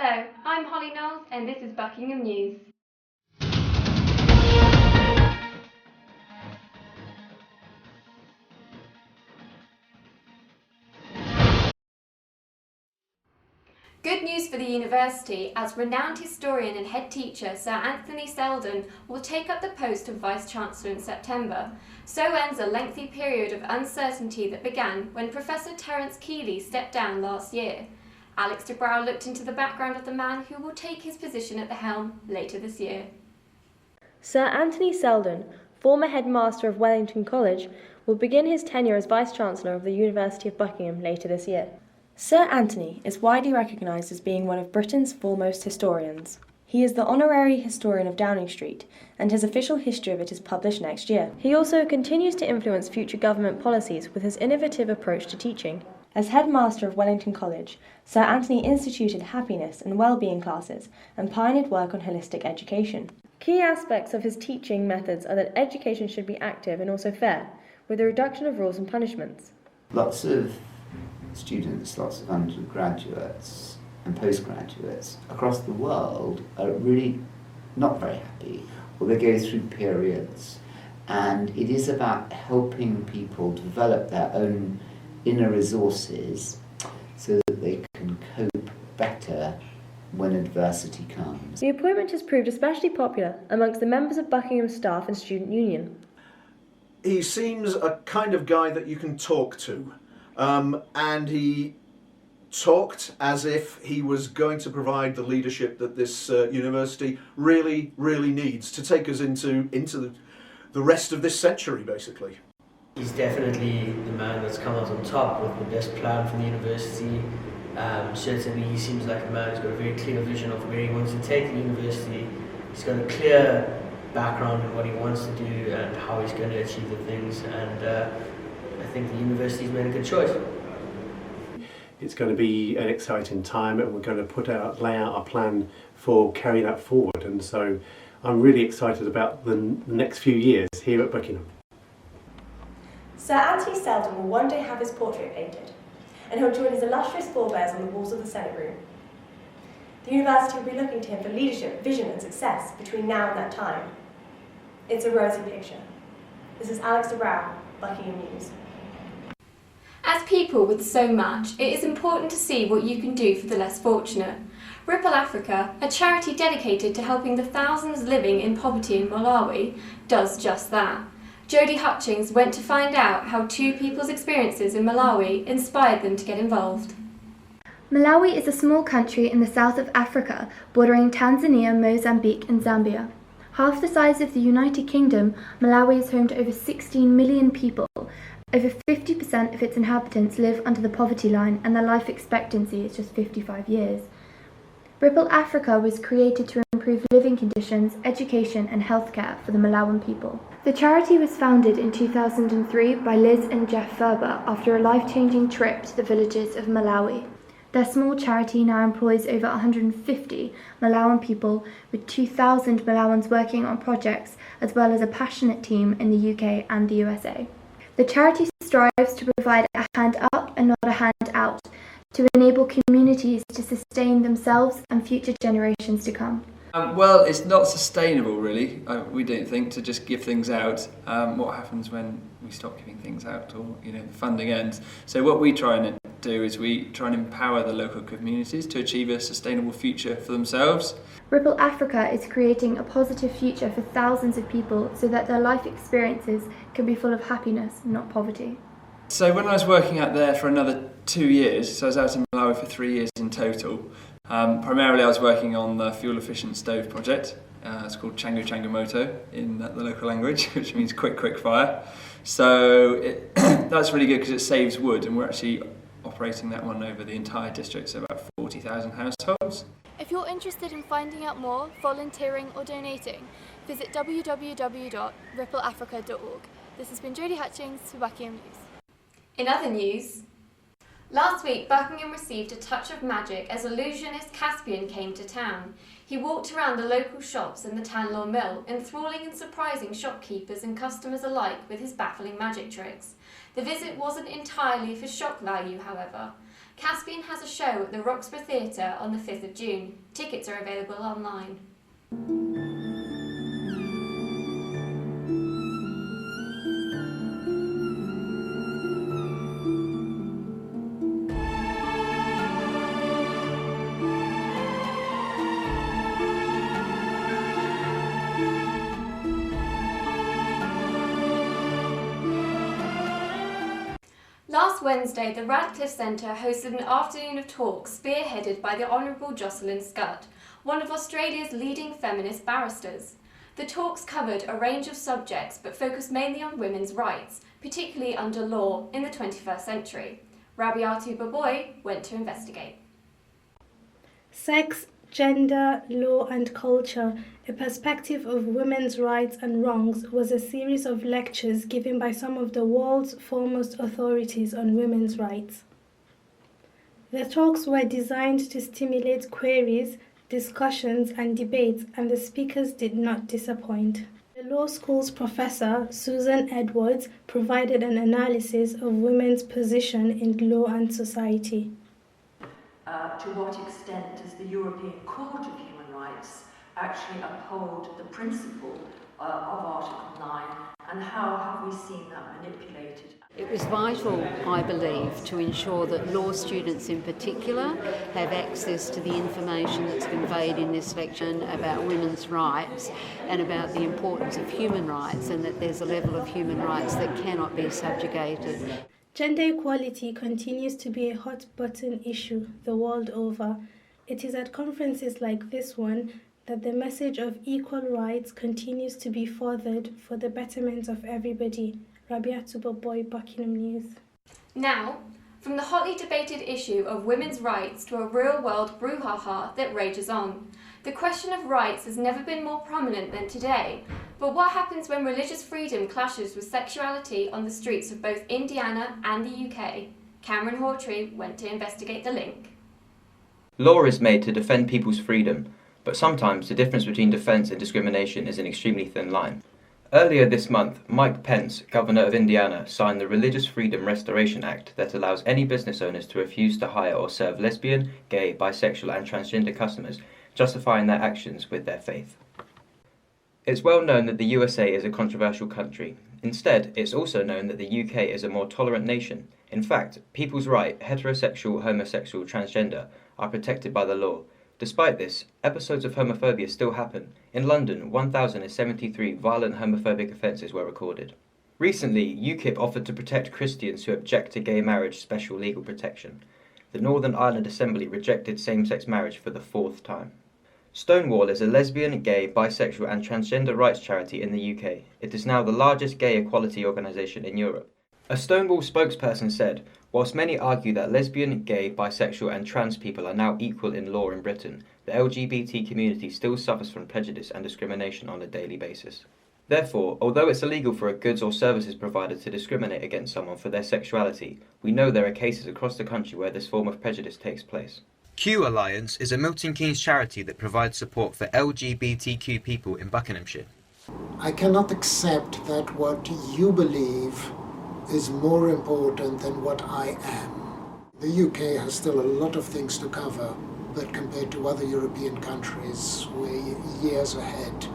Hello, I'm Holly Knowles and this is Buckingham News. Good news for the university, as renowned historian and head teacher Sir Anthony Selden will take up the post of Vice Chancellor in September. So ends a lengthy period of uncertainty that began when Professor Terence Keeley stepped down last year. Alex de Brouw looked into the background of the man who will take his position at the helm later this year. Sir Anthony Selden, former headmaster of Wellington College, will begin his tenure as Vice Chancellor of the University of Buckingham later this year. Sir Anthony is widely recognised as being one of Britain's foremost historians. He is the honorary historian of Downing Street, and his official history of it is published next year. He also continues to influence future government policies with his innovative approach to teaching. As headmaster of Wellington College, Sir Anthony instituted happiness and well-being classes and pioneered work on holistic education. Key aspects of his teaching methods are that education should be active and also fair, with a reduction of rules and punishments. Lots of students, lots of undergraduates and postgraduates across the world are really not very happy, or they go through periods, and it is about helping people develop their own inner resources so that they can cope better when adversity comes. The appointment has proved especially popular amongst the members of Buckingham staff and student union. He seems a kind of guy that you can talk to. And he talked as if he was going to provide the leadership that this university really needs to take us into the rest of this century, basically. He's definitely the man that's come out on top with the best plan for the university. Certainly he seems like a man who's got a very clear vision of where he wants to take the university. He's got a clear background on what he wants to do and how he's going to achieve the things, and I think the university's made a good choice. It's going to be an exciting time, and we're going to lay out a plan for carrying that forward, and so I'm really excited about the next few years here at Buckingham. Sir Anthony Selden will one day have his portrait painted, and he'll join his illustrious forebears on the walls of the Senate room. The university will be looking to him for leadership, vision and success between now and that time. It's a rosy picture. This is Alex de Brouw, Buckingham News. As people with so much, it is important to see what you can do for the less fortunate. Ripple Africa, a charity dedicated to helping the thousands living in poverty in Malawi, does just that. Jodie Hutchings went to find out how two people's experiences in Malawi inspired them to get involved. Malawi is a small country in the south of Africa, bordering Tanzania, Mozambique and Zambia. Half the size of the United Kingdom, Malawi is home to over 16 million people. Over 50% of its inhabitants live under the poverty line, and their life expectancy is just 55 years. Ripple Africa was created to improve living conditions, education and healthcare for the Malawian people. The charity was founded in 2003 by Liz and Jeff Ferber after a life-changing trip to the villages of Malawi. Their small charity now employs over 150 Malawian people, with 2,000 Malawans working on projects, as well as a passionate team in the UK and the USA. The charity strives to provide a hand up and not a hand out, to enable communities to sustain themselves and future generations to come. Well, it's not sustainable, really. We don't think, to just give things out. What happens when we stop giving things out, or the funding ends? So what we try and do is we try and empower the local communities to achieve a sustainable future for themselves. Ripple Africa is creating a positive future for thousands of people so that their life experiences can be full of happiness, not poverty. So when I was working out there for another 2 years, so I was out in Malawi for 3 years in total. Primarily I was working on the fuel efficient stove project. It's called Changu Changu Moto in the local language, which means quick fire. So that's really good because it saves wood, and we're actually operating that one over the entire district, so about 40,000 households. If you're interested in finding out more, volunteering or donating, visit www.rippleafrica.org. This has been Jodie Hutchings for Buckingham News. In other news, last week Buckingham received a touch of magic as illusionist Caspian came to town. He walked around the local shops and the Tanlaw Mill, enthralling and surprising shopkeepers and customers alike with his baffling magic tricks. The visit wasn't entirely for shock value, however. Caspian has a show at the Roxburgh Theatre on the 5th of June. Tickets are available online. Last Wednesday, the Radcliffe Centre hosted an afternoon of talks spearheaded by the Honourable Jocelyn Scott, one of Australia's leading feminist barristers. The talks covered a range of subjects but focused mainly on women's rights, particularly under law in the 21st century. Rabiatu Baboy went to investigate. Sex, Gender, Law and Culture, A Perspective of Women's Rights and Wrongs was a series of lectures given by some of the world's foremost authorities on women's rights. The talks were designed to stimulate queries, discussions and debates, and the speakers did not disappoint. The law school's professor, Susan Edwards, provided an analysis of women's position in law and society. To what extent does the European Court of Human Rights actually uphold the principle of Article 9, and how have we seen that manipulated? It was vital, I believe, to ensure that law students in particular have access to the information that's conveyed in this lecture about women's rights and about the importance of human rights, and that there's a level of human rights that cannot be subjugated. Gender equality continues to be a hot-button issue the world over. It is at conferences like this one that the message of equal rights continues to be furthered for the betterment of everybody. Rabiatu Baboy, Buckingham News. Now, from the hotly debated issue of women's rights to a real-world brouhaha that rages on. The question of rights has never been more prominent than today. But what happens when religious freedom clashes with sexuality on the streets of both Indiana and the UK? Cameron Hawtrey went to investigate the link. Law is made to defend people's freedom, but sometimes the difference between defence and discrimination is an extremely thin line. Earlier this month, Mike Pence, Governor of Indiana, signed the Religious Freedom Restoration Act that allows any business owners to refuse to hire or serve lesbian, gay, bisexual and transgender customers, justifying their actions with their faith. It's well known that the USA is a controversial country. Instead, it's also known that the UK is a more tolerant nation. In fact, people's right, heterosexual, homosexual, transgender, are protected by the law. Despite this, episodes of homophobia still happen. In London, 1,073 violent homophobic offences were recorded. Recently, UKIP offered to protect Christians who object to gay marriage special legal protection. The Northern Ireland Assembly rejected same-sex marriage for the 4th time. Stonewall is a lesbian, gay, bisexual and transgender rights charity in the UK. It is now the largest gay equality organisation in Europe. A Stonewall spokesperson said, whilst many argue that lesbian, gay, bisexual and trans people are now equal in law in Britain, the LGBT community still suffers from prejudice and discrimination on a daily basis. Therefore, although it's illegal for a goods or services provider to discriminate against someone for their sexuality, we know there are cases across the country where this form of prejudice takes place. Q Alliance is a Milton Keynes charity that provides support for LGBTQ people in Buckinghamshire. I cannot accept that what you believe is more important than what I am. The UK has still a lot of things to cover, but compared to other European countries, we're years ahead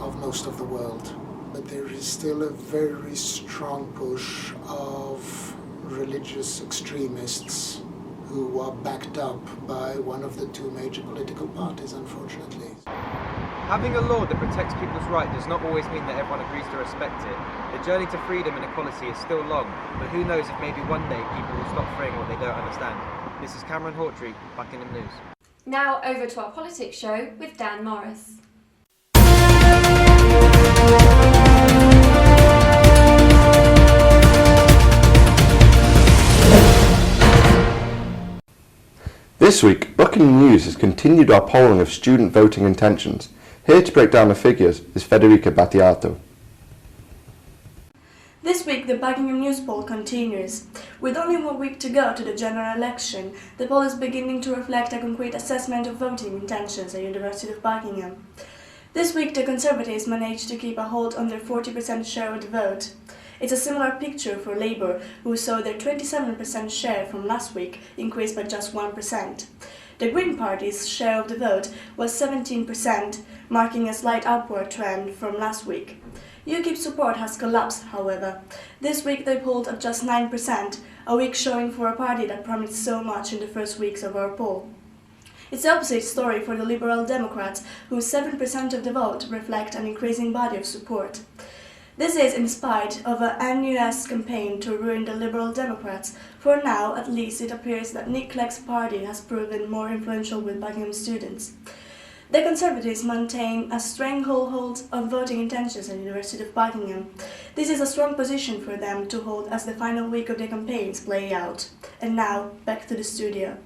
of most of the world. But there is still a very strong push of religious extremists who are backed up by one of the two major political parties, unfortunately. Having a law that protects people's rights does not always mean that everyone agrees to respect it. The journey to freedom and equality is still long, but who knows if maybe one day people will stop freeing what they don't understand. This is Cameron Hawtrey, Buckingham News. Now over to our politics show with Dan Morris. This week, Buckingham News has continued our polling of student voting intentions. Here to break down the figures is Federica Battiato. This week, the Buckingham News poll continues. With only 1 week to go to the general election, the poll is beginning to reflect a concrete assessment of voting intentions at University of Buckingham. This week, the Conservatives managed to keep a hold on their 40% share of the vote. It's a similar picture for Labour, who saw their 27% share from last week increase by just 1%. The Green Party's share of the vote was 17%, marking a slight upward trend from last week. UKIP's support has collapsed, however. This week they polled at just 9%, a weak showing for a party that promised so much in the first weeks of our poll. It's the opposite story for the Liberal Democrats, whose 7% of the vote reflect an increasing body of support. This is in spite of an NUS campaign to ruin the Liberal Democrats. For now, at least, it appears that Nick Clegg's party has proven more influential with Buckingham students. The Conservatives maintain a stranglehold of voting intentions at the University of Buckingham. This is a strong position for them to hold as the final week of their campaigns play out. And now, back to the studio.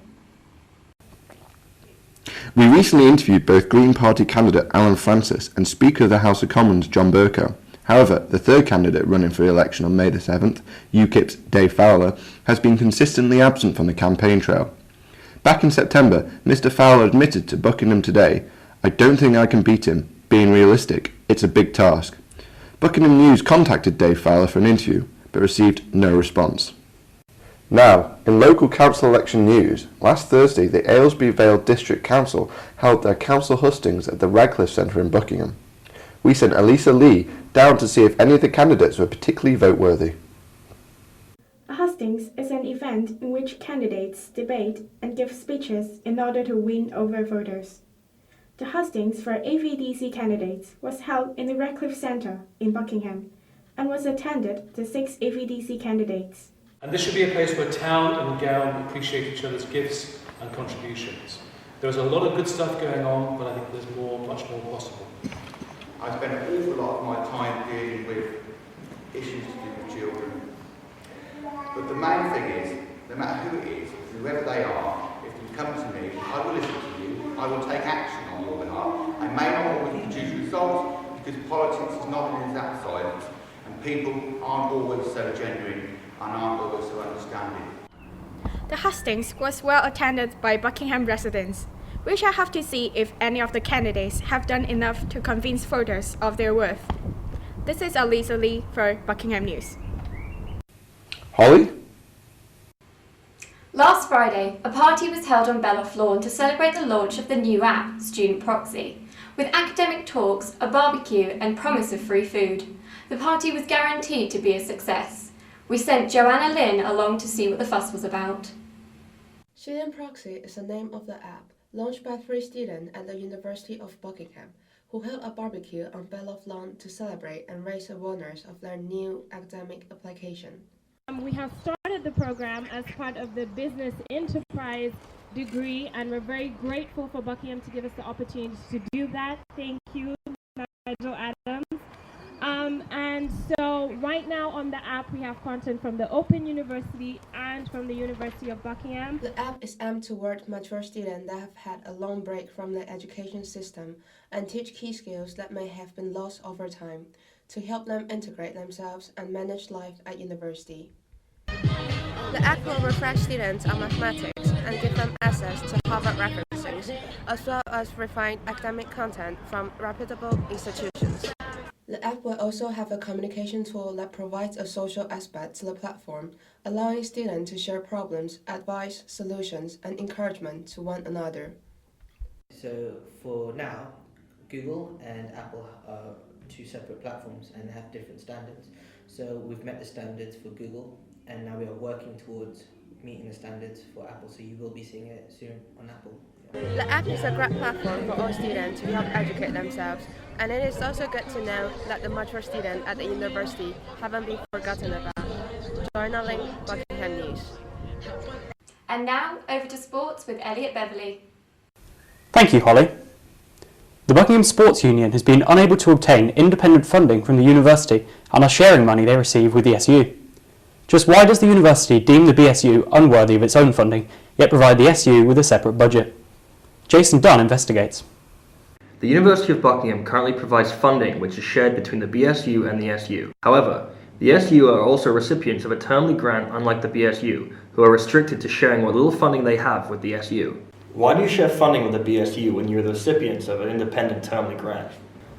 We recently interviewed both Green Party candidate Alan Francis and Speaker of the House of Commons John Bercow. However, the third candidate running for election on May the 7th, UKIP's Dave Fowler, has been consistently absent from the campaign trail. Back in September, Mr Fowler admitted to Buckingham Today, "I don't think I can beat him. Being realistic, it's a big task." Buckingham News contacted Dave Fowler for an interview, but received no response. Now, in local council election news, last Thursday the Aylesbury Vale District Council held their council hustings at the Radcliffe Centre in Buckingham. We sent Elisa Lee down to see if any of the candidates were particularly vote-worthy. A hustings is an event in which candidates debate and give speeches in order to win over voters. The hustings for AVDC candidates was held in the Radcliffe Centre in Buckingham and was attended by 6 AVDC candidates. And this should be a place where town and gown appreciate each other's gifts and contributions. There's a lot of good stuff going on, but I think there's much more possible. I spend an awful lot of my time dealing with issues to do with children. But the main thing is, no matter who it is, whoever they are, if you come to me, I will listen to you, I will take action on your behalf. I may not always produce results, because politics is not an exact science, and people aren't always so genuine and aren't always so understanding. The hustings was well attended by Buckingham residents. We shall have to see if any of the candidates have done enough to convince voters of their worth. This is Elisa Lee for Buckingham News. Holly? Last Friday, a party was held on Beloff Lawn to celebrate the launch of the new app, Student Proxy, with academic talks, a barbecue and promise of free food. The party was guaranteed to be a success. We sent Joanna Lynn along to see what the fuss was about. Student Proxy is the name of the app, launched by 3 students at the University of Buckingham, who held a barbecue on Beloff Lawn to celebrate and raise awareness of their new academic application. We have started the program as part of the business enterprise degree, and we're very grateful for Buckingham to give us the opportunity to do that. Thank you, Nigel Adams. And so right now on the app we have content from the Open University and from the University of Buckingham. The app is aimed toward mature students that have had a long break from the education system and teach key skills that may have been lost over time to help them integrate themselves and manage life at university. The app will refresh students on mathematics and give them access to Harvard references, as well as refined academic content from reputable institutions. The app will also have a communication tool that provides a social aspect to the platform, allowing students to share problems, advice, solutions, and encouragement to one another. So for now, Google and Apple are 2 separate platforms and have different standards. So we've met the standards for Google, and now we are working towards meeting the standards for Apple, so you will be seeing it soon on Apple. The app is a great platform for all students to help educate themselves, and it is also good to know that the mature students at the university haven't been forgotten about. Joanna Lynn, Buckingham News. And now, over to sports with Elliot Beverley. Thank you, Holly. The Buckingham Sports Union has been unable to obtain independent funding from the university and are sharing money they receive with the SU. Just why does the university deem the BSU unworthy of its own funding, yet provide the SU with a separate budget? Jason Dunn investigates. The University of Buckingham currently provides funding which is shared between the BSU and the SU. However, the SU are also recipients of a termly grant, unlike the BSU, who are restricted to sharing what little funding they have with the SU. Why do you share funding with the BSU when you're the recipients of an independent termly grant?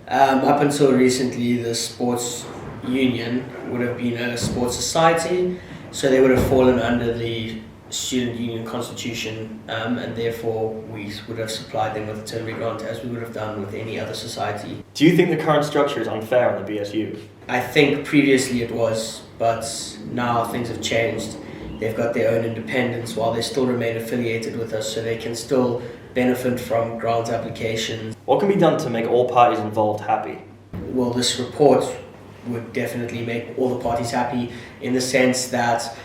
Up until recently, the sports union would have been a sports society, so they would have fallen under the student union constitution, and therefore we would have supplied them with a temporary grant as we would have done with any other society. Do you think the current structure is unfair on the BSU? I think previously it was, but now things have changed. They've got their own independence while they still remain affiliated with us, so they can still benefit from grant applications. What can be done to make all parties involved happy? Well, this report would definitely make all the parties happy in the sense that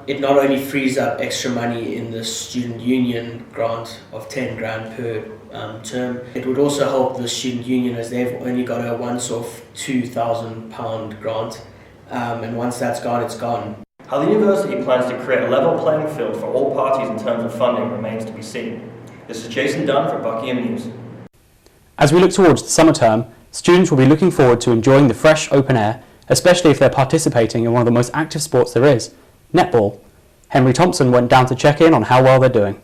it not only frees up extra money in the student union grant of 10 grand per term, it would also help the student union as they've only got a once-off £2,000 grant, and once that's gone, it's gone. How the university plans to create a level playing field for all parties in terms of funding remains to be seen. This is Jason Dunn for Buckingham News. As we look towards the summer term, students will be looking forward to enjoying the fresh open air, especially if they're participating in one of the most active sports there is, netball. Henry Thompson went down to check in on how well they're doing.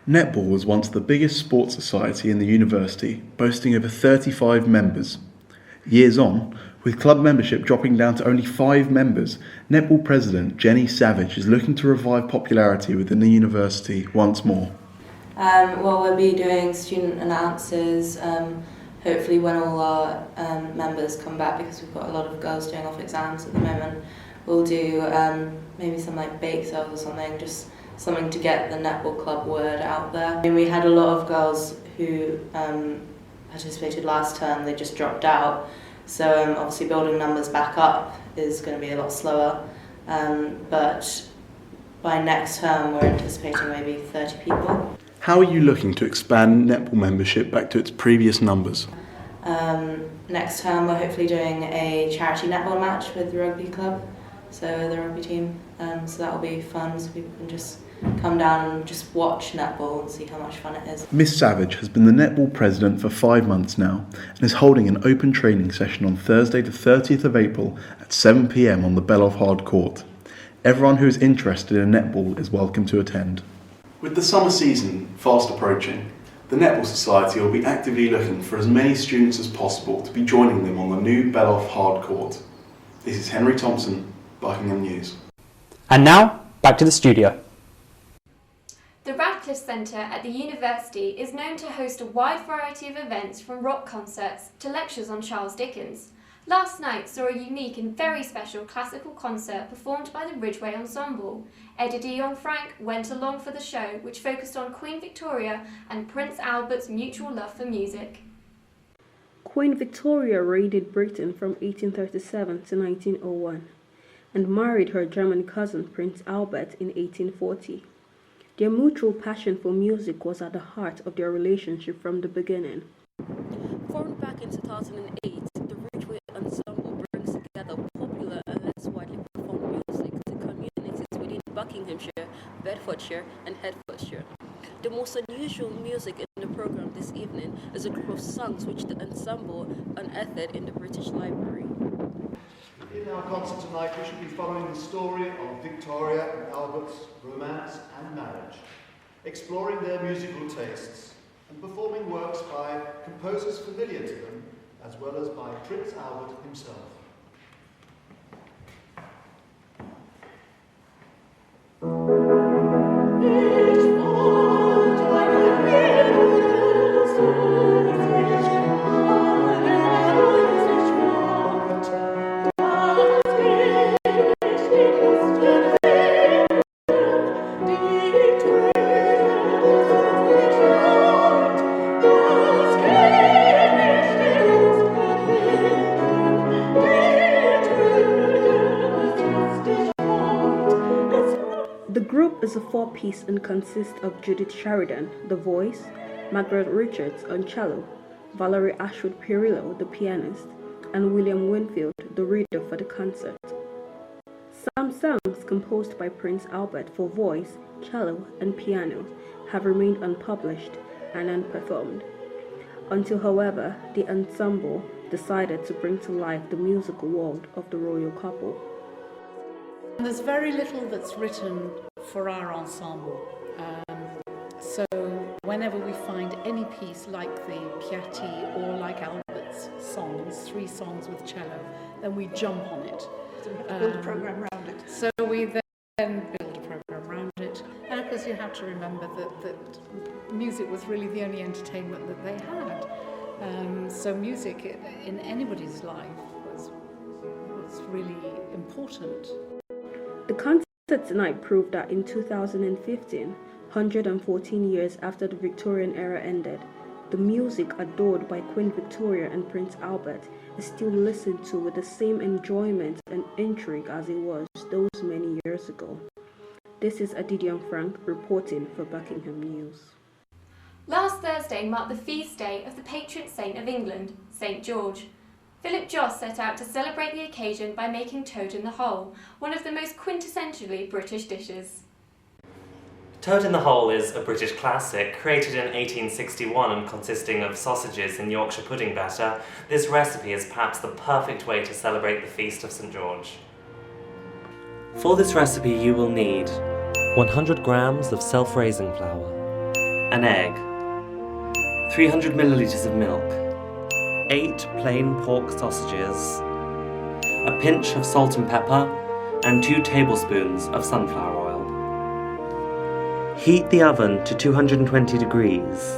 Netball was once the biggest sports society in the university, boasting over 35 members. Years on, with club membership dropping down to only 5 members, netball president Jenny Savage is looking to revive popularity within the university once more. Well, we'll be doing student announces, hopefully when all our members come back, because we've got a lot of girls doing off exams at the moment. We'll do maybe some like bake sales or something, just something to get the netball club word out there. And we had a lot of girls who participated last term, they just dropped out. So obviously building numbers back up is going to be a lot slower. But by next term we're anticipating maybe 30 people. How are you looking to expand netball membership back to its previous numbers? Next term we're hopefully doing a charity netball match with the rugby club, so the rugby team. So that'll be fun, so people can just come down and just watch netball and see how much fun it is. Miss Savage has been the netball president for 5 months now and is holding an open training session on Thursday the 30th of April at 7 p.m. on the Beloff Hard Court. Everyone who is interested in netball is welcome to attend. With the summer season fast approaching, the Netball Society will be actively looking for as many students as possible to be joining them on the new Beloff Hard Court. This is Henry Thompson, Buckingham News. And now, back to the studio. The Radcliffe Centre at the university is known to host a wide variety of events from rock concerts to lectures on Charles Dickens. Last night saw a unique and very special classical concert performed by the Ridgeway Ensemble. Eddie de Jong Frank went along for the show, which focused on Queen Victoria and Prince Albert's mutual love for music. Queen Victoria raided Britain from 1837 to 1901 and married her German cousin Prince Albert in 1840. Their mutual passion for music was at the heart of their relationship from the beginning. Formed back in 2008, the Ridgeway Ensemble brings together popular and less widely performed music to communities within Buckinghamshire, Bedfordshire and Hertfordshire. The most unusual music in the program this evening is a group of songs which the ensemble unearthed in the British Library. In our concert tonight, we shall be following the story of Victoria and Albert's romance and marriage, exploring their musical tastes and performing works by composers familiar to them, as well as by Prince Albert himself. The group is a four-piece and consists of Judith Sheridan, the voice, Margaret Richards on cello, Valerie Ashwood Perillo, the pianist, and William Winfield, the reader for the concert. Some songs composed by Prince Albert for voice, cello, and piano have remained unpublished and unperformed, until, however, the ensemble decided to bring to life the musical world of the royal couple. There's very little that's written for our ensemble. So whenever we find any piece like the Piatti or like Albert's songs, 3 songs with cello, then we jump on it. So we have to build a programme around it. So we then build a programme around it. And of course you have to remember that music was really the only entertainment that they had. So music in anybody's life was really important. The concert tonight proved that in 2015, 114 years after the Victorian era ended, the music adored by Queen Victoria and Prince Albert is still listened to with the same enjoyment and intrigue as it was those many years ago. This is Adidion Frank reporting for Buckingham News. Last Thursday marked the feast day of the patron saint of England, St George. Philip Joss set out to celebrate the occasion by making toad in the hole, one of the most quintessentially British dishes. Toad in the Hole is a British classic, created in 1861 and consisting of sausages and Yorkshire pudding batter. This recipe is perhaps the perfect way to celebrate the feast of St George. For this recipe you will need 100 grams of self-raising flour, an egg, 300 millilitres of milk, 8 plain pork sausages, a pinch of salt and pepper, and 2 tablespoons of sunflower oil. Heat the oven to 220 degrees.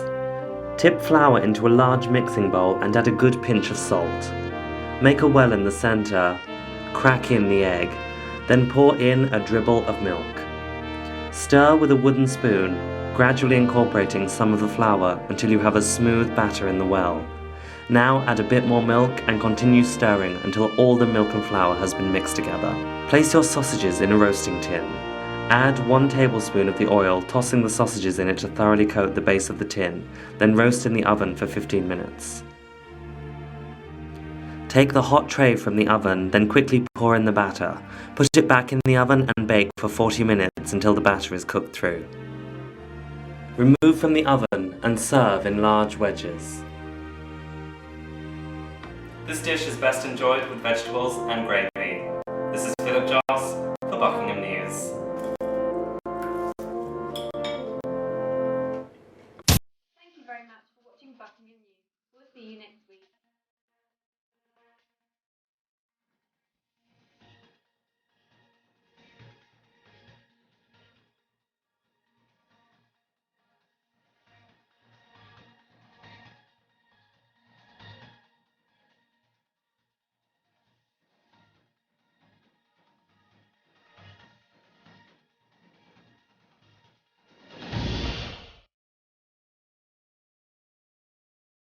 Tip flour into a large mixing bowl and add a good pinch of salt. Make a well in the centre, crack in the egg, then pour in a dribble of milk. Stir with a wooden spoon, gradually incorporating some of the flour until you have a smooth batter in the well. Now add a bit more milk and continue stirring until all the milk and flour has been mixed together. Place your sausages in a roasting tin. Add 1 tablespoon of the oil, tossing the sausages in it to thoroughly coat the base of the tin, then roast in the oven for 15 minutes. Take the hot tray from the oven, then quickly pour in the batter. Put it back in the oven and bake for 40 minutes until the batter is cooked through. Remove from the oven and serve in large wedges. This dish is best enjoyed with vegetables and gravy.